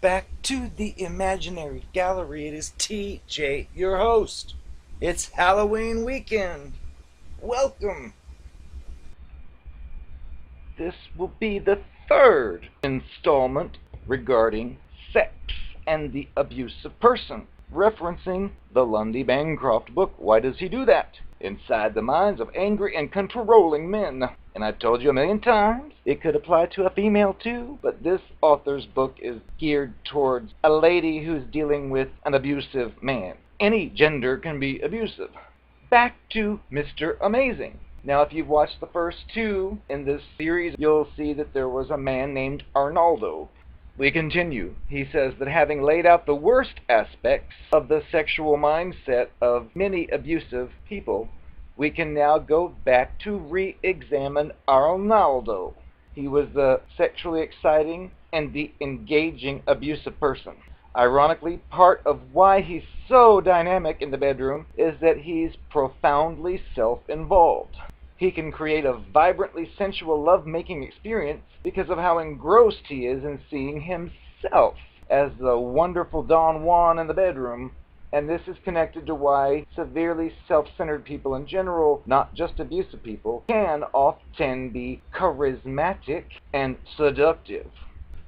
back to the imaginary gallery. It is TJ, your host. It's Halloween weekend. Welcome. This will be the third installment regarding sex and the abusive person, referencing the Lundy Bancroft book, Why Does He Do That? Inside the Minds of Angry and Controlling Men. And I've told you a million times, it could apply to a female too, but this author's book is geared towards a lady who's dealing with an abusive man. Any gender can be abusive. Back to Mr. Amazing. Now, if you've watched the first two in this series, you'll see that there was a man named Arnaldo. We continue. He says that having laid out the worst aspects of the sexual mindset of many abusive people, we can now go back to re-examine Arnaldo. He was the sexually exciting and the engaging abusive person. Ironically, part of why he's so dynamic in the bedroom is that he's profoundly self-involved. He can create a vibrantly sensual love-making experience because of how engrossed he is in seeing himself as the wonderful Don Juan in the bedroom. And this is connected to why severely self-centered people in general, not just abusive people, can often be charismatic and seductive.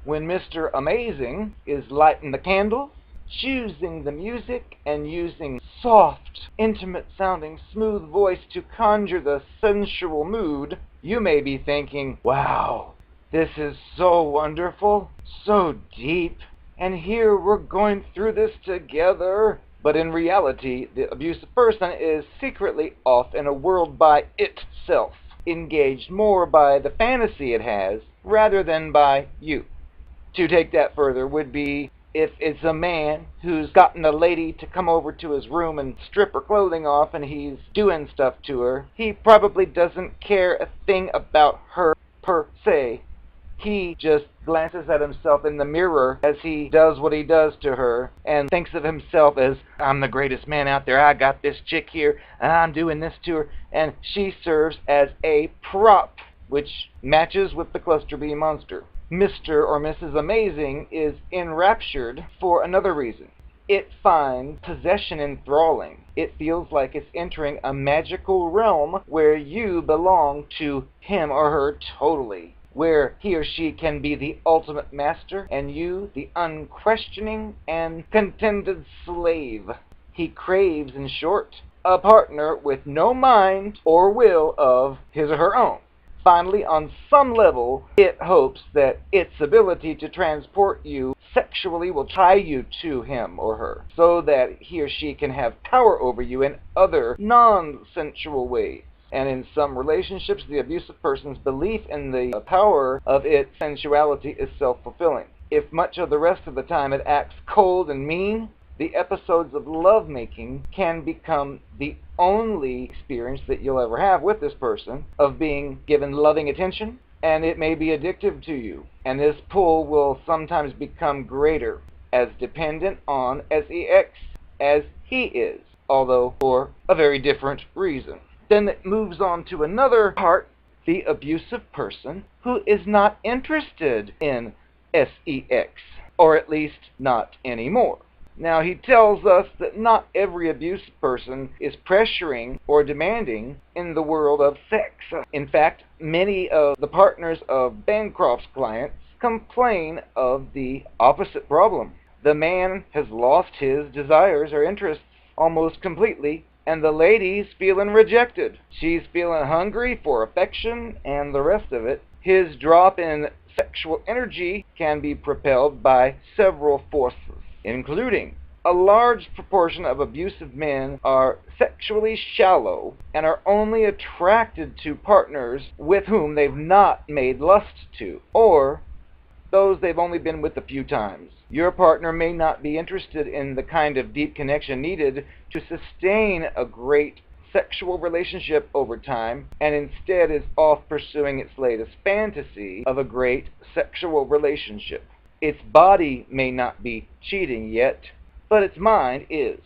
When Mr. Amazing is lighting the candles, choosing the music, and using soft, intimate-sounding, smooth voice to conjure the sensual mood, you may be thinking, wow, this is so wonderful, so deep, and here we're going through this together. But in reality, the abusive person is secretly off in a world by itself, engaged more by the fantasy it has rather than by you. To take that further would be if it's a man who's gotten a lady to come over to his room and strip her clothing off and he's doing stuff to her, he probably doesn't care a thing about her per se. He just glances at himself in the mirror as he does what he does to her and thinks of himself as, I'm the greatest man out there, I got this chick here, and I'm doing this to her, and she serves as a prop, which matches with the cluster B monster. Mr. or Mrs. Amazing is enraptured for another reason. It finds possession enthralling. It feels like it's entering a magical realm where you belong to him or her totally, where he or she can be the ultimate master and you the unquestioning and contented slave. He craves, in short, a partner with no mind or will of his or her own. Finally, on some level, it hopes that its ability to transport you sexually will tie you to him or her, so that he or she can have power over you in other non-sensual ways. And in some relationships, the abusive person's belief in the power of its sensuality is self-fulfilling. If much of the rest of the time it acts cold and mean, the episodes of lovemaking can become the only experience that you'll ever have with this person of being given loving attention, and it may be addictive to you. And this pull will sometimes become greater, as dependent on S.E.X. as he is, although for a very different reason. Then it moves on to another part, the abusive person who is not interested in S.E.X., or at least not anymore. Now, he tells us that not every abusive person is pressuring or demanding in the world of sex. In fact, many of the partners of Bancroft's clients complain of the opposite problem. The man has lost his desires or interests almost completely, and the lady's feeling rejected. She's feeling hungry for affection and the rest of it. His drop in sexual energy can be propelled by several forces, including a large proportion of abusive men are sexually shallow and are only attracted to partners with whom they've not made lust to, or those they've only been with a few times. Your partner may not be interested in the kind of deep connection needed to sustain a great sexual relationship over time, and instead is off pursuing its latest fantasy of a great sexual relationship. Its body may not be cheating yet, but its mind is.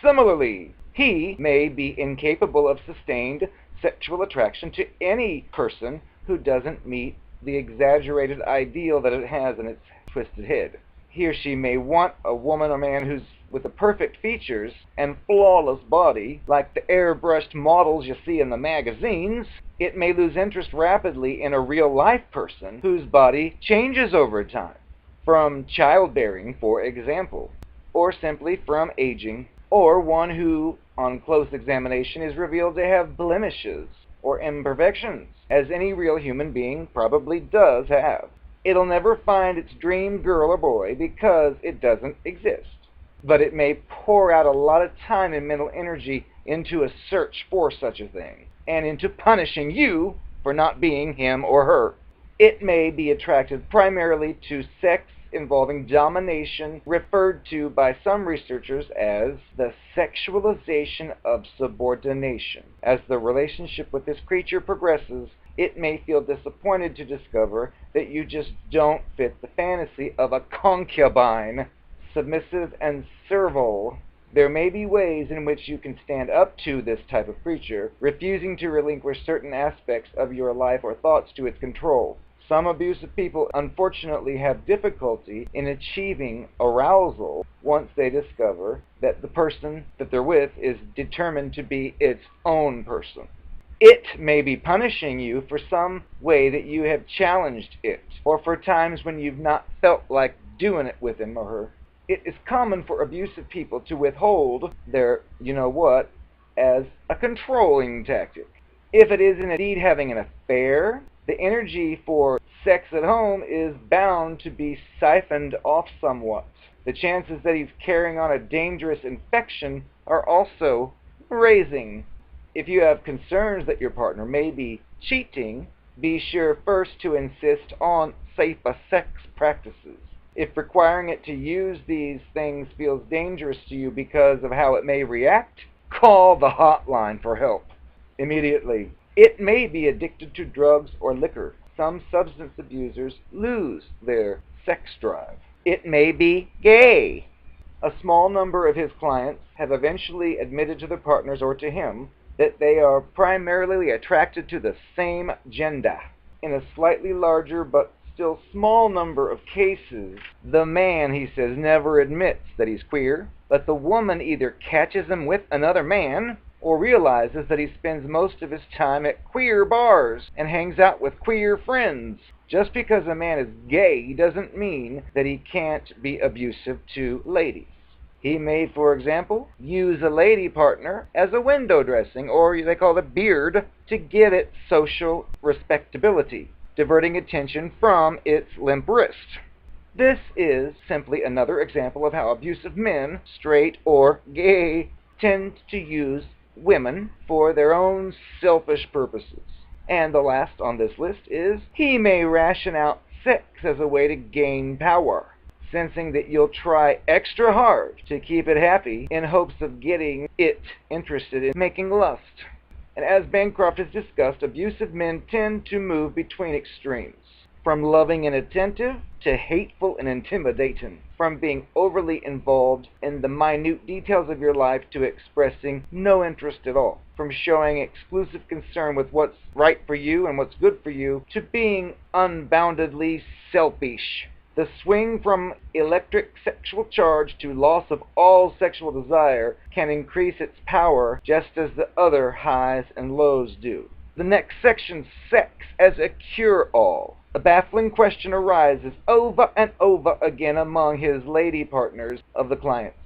Similarly, he may be incapable of sustained sexual attraction to any person who doesn't meet the exaggerated ideal that it has in its twisted head. He or she may want a woman or man who's with the perfect features and flawless body, like the airbrushed models you see in the magazines. It may lose interest rapidly in a real-life person whose body changes over time, from childbearing, for example, or simply from aging, or one who, on close examination, is revealed to have blemishes or imperfections, as any real human being probably does have. It'll never find its dream girl or boy because it doesn't exist. But it may pour out a lot of time and mental energy into a search for such a thing, and into punishing you for not being him or her. It may be attracted primarily to sex involving domination, referred to by some researchers as the sexualization of subordination. As the relationship with this creature progresses, it may feel disappointed to discover that you just don't fit the fantasy of a concubine, submissive and servile. There may be ways in which you can stand up to this type of creature, refusing to relinquish certain aspects of your life or thoughts to its control. Some abusive people unfortunately have difficulty in achieving arousal once they discover that the person that they're with is determined to be its own person. It may be punishing you for some way that you have challenged it, or for times when you've not felt like doing it with him or her. It is common for abusive people to withhold their you-know-what as a controlling tactic. If it is indeed having an affair, the energy for sex at home is bound to be siphoned off somewhat. The chances that he's carrying on a dangerous infection are also raising. If you have concerns that your partner may be cheating, be sure first to insist on safer sex practices. If requiring it to use these things feels dangerous to you because of how it may react, call the hotline for help immediately. It may be addicted to drugs or liquor. Some substance abusers lose their sex drive. It may be gay. A small number of his clients have eventually admitted to their partners or to him that they are primarily attracted to the same gender. In a slightly larger but still small number of cases, the man, he says, never admits that he's queer, but the woman either catches him with another man or realizes that he spends most of his time at queer bars and hangs out with queer friends. Just because a man is gay doesn't mean that he can't be abusive to ladies. He may, for example, use a lady partner as a window dressing, or they call it beard, to give it social respectability, diverting attention from its limp wrist. This is simply another example of how abusive men, straight or gay, tend to use women for their own selfish purposes. And the last on this list is, he may ration out sex as a way to gain power, sensing that you'll try extra hard to keep it happy in hopes of getting it interested in making lust. And as Bancroft has discussed, abusive men tend to move between extremes, from loving and attentive to hateful and intimidating, from being overly involved in the minute details of your life to expressing no interest at all, from showing exclusive concern with what's right for you and what's good for you to being unboundedly selfish. The swing from electric sexual charge to loss of all sexual desire can increase its power just as the other highs and lows do. The next section, sex as a cure-all. A baffling question arises over and over again among his lady partners of the clients.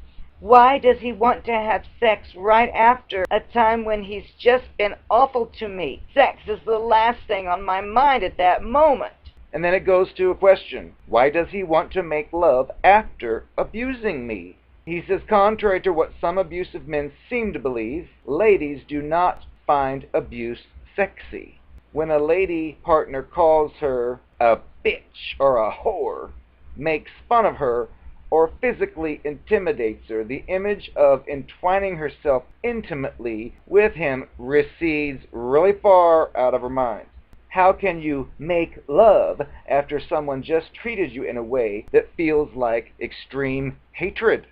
Why does he want to have sex right after a time when he's just been awful to me? Sex is the last thing on my mind at that moment. And then it goes to a question. Why does he want to make love after abusing me? He says, contrary to what some abusive men seem to believe, ladies do not find abuse sexy. When a lady partner calls her a bitch or a whore, makes fun of her, or physically intimidates her, the image of entwining herself intimately with him recedes really far out of her mind. How can you make love after someone just treated you in a way that feels like extreme hatred?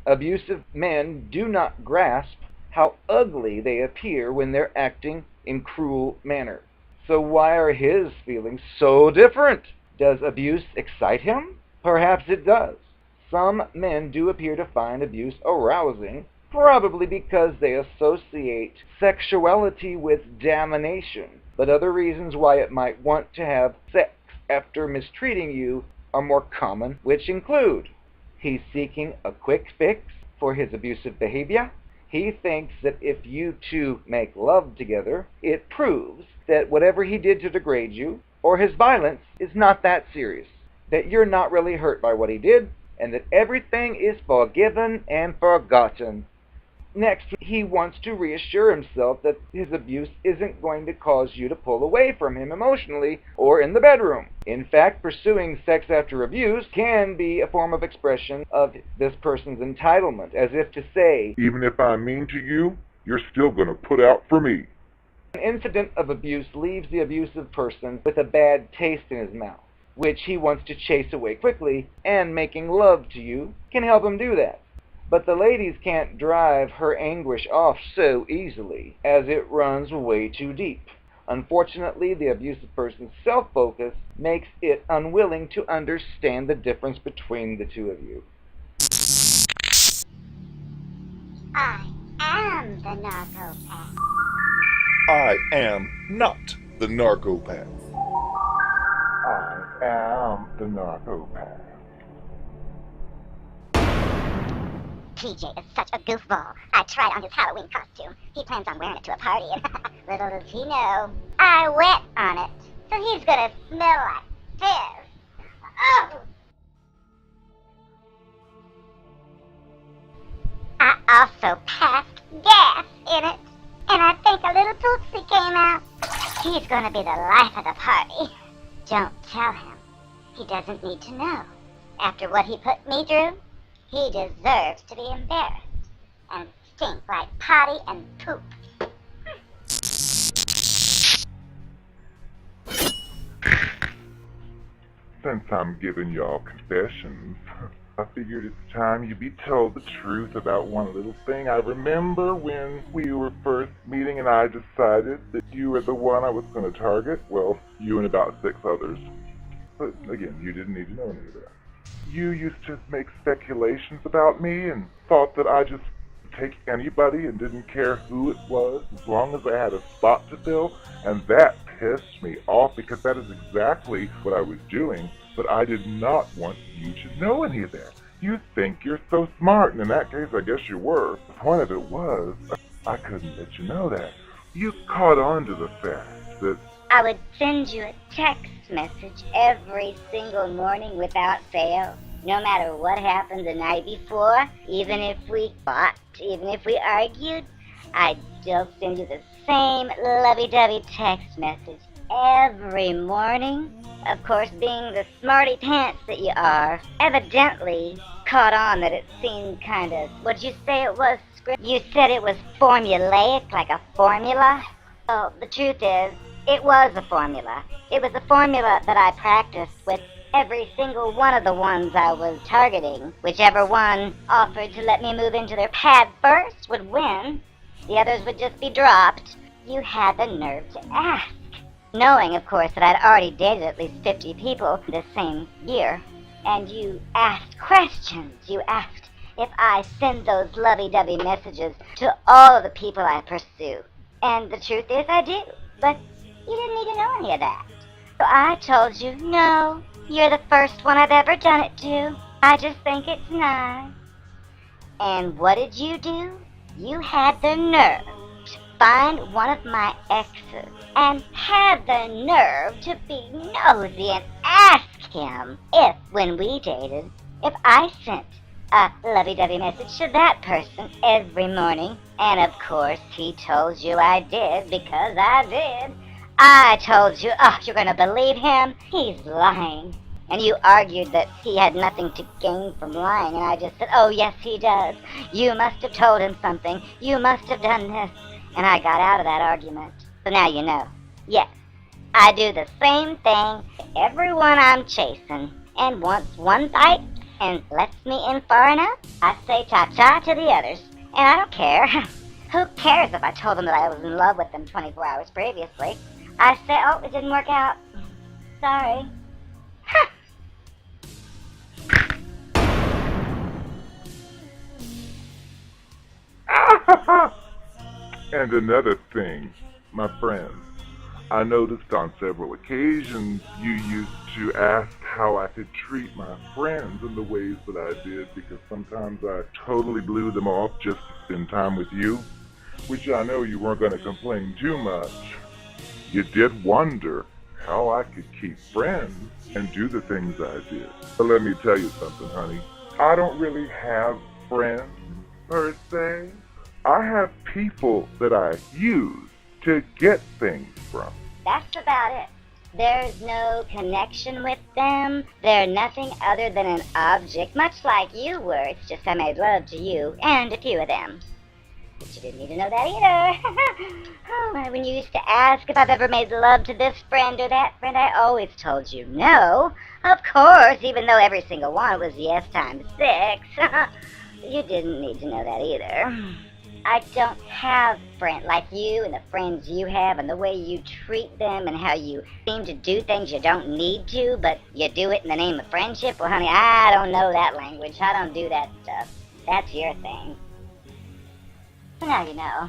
Abusive men do not grasp how ugly they appear when they're acting in cruel manner. So why are his feelings so different? Does abuse excite him? Perhaps it does. Some men do appear to find abuse arousing, probably because they associate sexuality with domination, but other reasons why it might want to have sex after mistreating you are more common, which include: he's seeking a quick fix for his abusive behavior. He thinks that if you two make love together, it proves that whatever he did to degrade you, or his violence, is not that serious, that you're not really hurt by what he did, and that everything is forgiven and forgotten. Next, he wants to reassure himself that his abuse isn't going to cause you to pull away from him emotionally or in the bedroom. In fact, pursuing sex after abuse can be a form of expression of this person's entitlement, as if to say, even if I'm mean to you, you're still going to put out for me. An incident of abuse leaves the abusive person with a bad taste in his mouth, which he wants to chase away quickly, and making love to you can help him do that. But the ladies can't drive her anguish off so easily, as it runs way too deep. Unfortunately, the abusive person's self-focus makes it unwilling to understand the difference between the two of you. I am the Narcopath. I am not the Narcopath. I am the Narcopath. TJ is such a goofball. I tried on his Halloween costume. He plans on wearing it to a party, and little does he know, I wet on it. So he's gonna smell like piss. Oh! I also passed gas in it, and I think a little poopsie came out. He's gonna be the life of the party. Don't tell him. He doesn't need to know. After what he put me through, he deserves to be embarrassed and stink like potty and poop. Since I'm giving y'all confessions, I figured it's time you be told the truth about one little thing. I remember when we were first meeting and I decided that you were the one I was going to target. Well, you and about 6 others. But again, you didn't need to know any of that. You used to make speculations about me and thought that I just take anybody and didn't care who it was as long as I had a spot to fill, and that pissed me off because that is exactly what I was doing, but I did not want you to know any of that. You think you're so smart, and in that case I guess you were. The point of it was, I couldn't let you know that. You caught on to the fact that I would send you a text message every single morning without fail, no matter what happened the night before. Even if we fought, even if we argued, I'd still send you the same lovey-dovey text message every morning. Of course, being the smarty pants that you are, evidently caught on that it seemed kind of, what'd you say it was, script? You said it was formulaic, like a formula? Well, the truth is, it was a formula. It was a formula that I practiced with every single one of the ones I was targeting. Whichever one offered to let me move into their pad first would win. The others would just be dropped. You had the nerve to ask. Knowing, of course, that I'd already dated at least 50 people this same year. And you asked questions. You asked if I send those lovey-dovey messages to all of the people I pursue. And the truth is I do. But you didn't need to know any of that. So I told you, no, you're the first one I've ever done it to. I just think it's nice. And what did you do? You had the nerve to find one of my exes and have the nerve to be nosy and ask him if, when we dated, if I sent a lovey-dovey message to that person every morning. And of course he told you I did, because I did. I told you, oh, you're gonna believe him? He's lying. And you argued that he had nothing to gain from lying, and I just said, oh, yes, he does. You must have told him something. You must have done this. And I got out of that argument. So now you know. Yes, I do the same thing to everyone I'm chasing. And once one bites and lets me in far enough, I say ta-ta to the others. And I don't care. Who cares if I told them that I was in love with them 24 hours previously? I say, oh, it didn't work out. Sorry. And another thing, my friend, I noticed on several occasions you used to ask how I could treat my friends in the ways that I did because sometimes I totally blew them off just to spend time with you, which I know you weren't going to complain too much. You did wonder how I could keep friends and do the things I did. But let me tell you something, honey. I don't really have friends, per se. I have people that I use to get things from. That's about it. There's no connection with them. They're nothing other than an object, much like you were. It's just I made love to you and a few of them. But you didn't need to know that either. Oh, when you used to ask if I've ever made love to this friend or that friend, I always told you no. Of course, even though every single one was yes times 6. You didn't need to know that either. I don't have friends like you and the friends you have and the way you treat them and how you seem to do things you don't need to, but you do it in the name of friendship. Well, honey, I don't know that language. I don't do that stuff. That's your thing. So now you know.